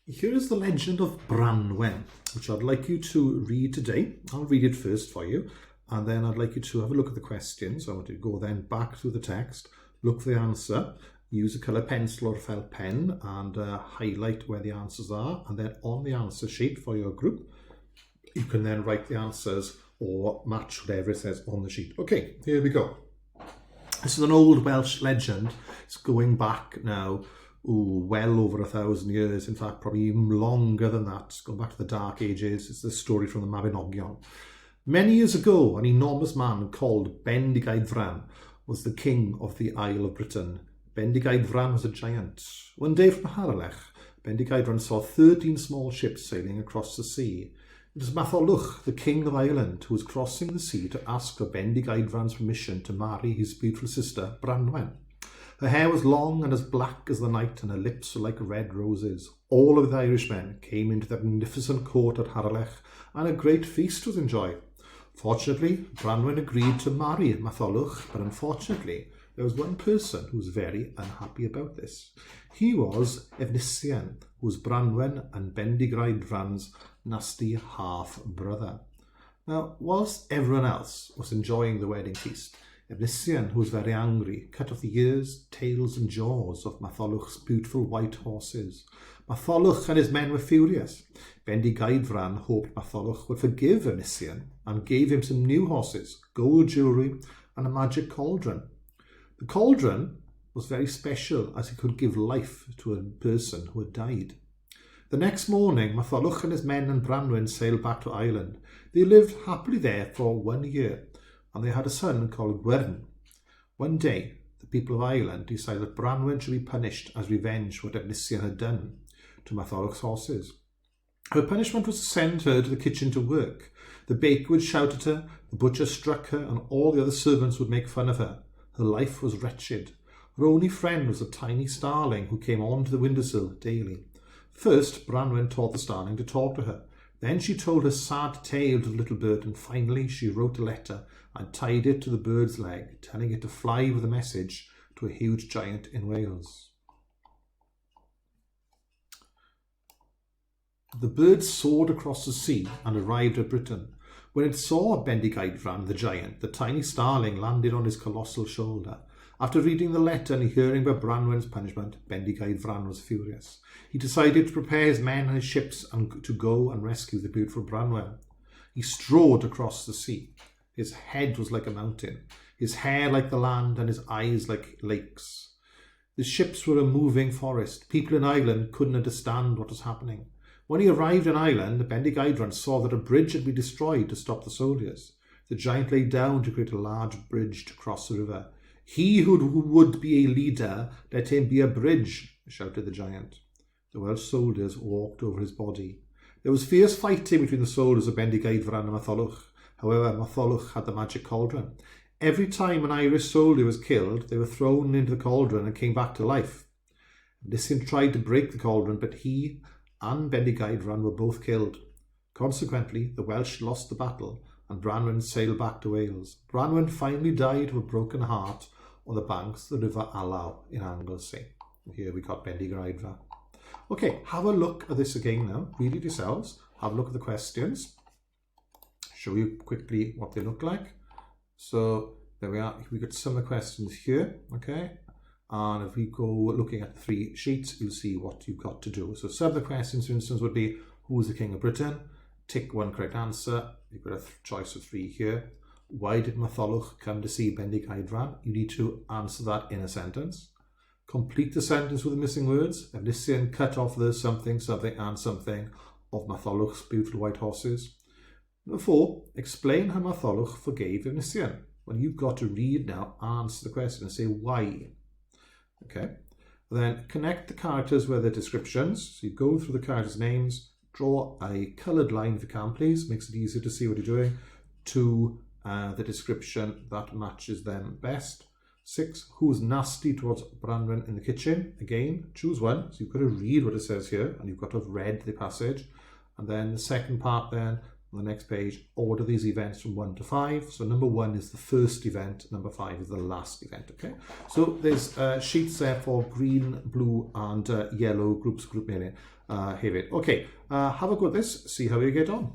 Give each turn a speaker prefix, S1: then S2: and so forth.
S1: Here is the legend of Branwen, which I'd like you to read today. I'll read it first for you, and then I'd like you to have a look at the questions. I want you to go then back through the text, look for the answer, use a colour pencil or felt pen, and highlight where the answers are. And then on the answer sheet for your group, you can then write the answers or match whatever it says on the sheet. Okay, here we go. This is an old Welsh legend. It's going back now, well over 1,000 years. In fact, probably even longer than that. It's going back to the Dark Ages. It's the story from the Mabinogion. Many years ago, an enormous man called Bendigeidfran was the king of the Isle of Britain. Bendigeidfran was a giant. One day from Harlech, Bendigeidfran saw 13 small ships sailing across the sea. It was Matholwch, the king of Ireland, who was crossing the sea to ask for Bendigeidfran's permission to marry his beautiful sister, Branwen. Her hair was long and as black as the night, and her lips were like red roses. All of the Irishmen came into the magnificent court at Harlech, and a great feast was enjoyed. Fortunately, Branwen agreed to marry Matholwch, but unfortunately, there was one person who was very unhappy about this. He was Efnisien, who was Branwen and Bendigeidfran's nasty half-brother. Now, whilst everyone else was enjoying the wedding feast, Efnisien, who was very angry, cut off the ears, tails and jaws of Matholwch's beautiful white horses. Matholwch and his men were furious. Bendigeidfran hoped Matholwch would forgive Efnisien and gave him some new horses, gold jewellery and a magic cauldron. The cauldron was very special as it could give life to a person who had died. The next morning, Matholwch and his men and Branwen sailed back to Ireland. They lived happily there for 1 year, and they had a son called Gwern. One day, the people of Ireland decided that Branwen should be punished as revenge for what Efnisien had done to Matholwch's horses. Her punishment was to send her to the kitchen to work. The baker would shout at her, the butcher struck her, and all the other servants would make fun of her. Her life was wretched. Her only friend was a tiny starling who came onto the windowsill daily. First, Branwen taught the starling to talk to her. Then she told her sad tale to the little bird, and finally she wrote a letter and tied it to the bird's leg, telling it to fly with a message to a huge giant in Wales. The bird soared across the sea and arrived at Britain. When it saw Bendigeidfran, the giant, the tiny starling landed on his colossal shoulder. After reading the letter and hearing about Branwen's punishment, Bendigeidfran was furious. He decided to prepare his men and his ships and to go and rescue the beautiful Branwen. He strode across the sea. His head was like a mountain, his hair like the land, and his eyes like lakes. The ships were a moving forest. People in Ireland couldn't understand what was happening. When he arrived in Ireland, Bendigeidfran saw that a bridge had been destroyed to stop the soldiers. The giant lay down to create a large bridge to cross the river. "He who would be a leader, let him be a bridge," shouted the giant. The Welsh soldiers walked over his body. There was fierce fighting between the soldiers of Bendigeidfran and Matholwch. However, Matholwch had the magic cauldron. Every time an Irish soldier was killed, they were thrown into the cauldron and came back to life. Efnisien tried to break the cauldron, but he and Bendigeidfran were both killed. Consequently, the Welsh lost the battle, and Branwen sailed back to Wales. Branwen finally died of a broken heart on the banks of the River Alaw in Anglesey. Here we got Bendigeidfran. Okay, have a look at this again now. Read it yourselves. Have a look at the questions. Show you quickly what they look like. So there we are. We got some of the questions here. Okay. And if we go looking at the 3 sheets, you'll see what you've got to do. So some of the questions, for instance, would be, who's the King of Britain? Tick one correct answer. You've got a choice of 3 here. Why did Matholwch come to see Bendigeidfran? You need to answer that in a sentence. Complete the sentence with the missing words. Efnisien cut off the something, something and something of Matholwch's beautiful white horses. Number 4, explain how Matholwch forgave Efnisien. Well, you've got to read now, answer the question and say why. Okay. Then connect the characters with the descriptions. So you go through the characters' names, draw a coloured line if you can, please. Makes it easier to see what you're doing. To the description that matches them best. 6, who's nasty towards Branwen in the kitchen? Again, choose one. So you've got to read what it says here, and you've got to have read the passage. And then the second part then, On the next page, order these events from 1 to 5. So number 1 is the first event, number 5 is the last event, okay? So there's sheets there for green, blue and yellow groups, group mailing hefyd. Okay, have a go at this, see how you get on.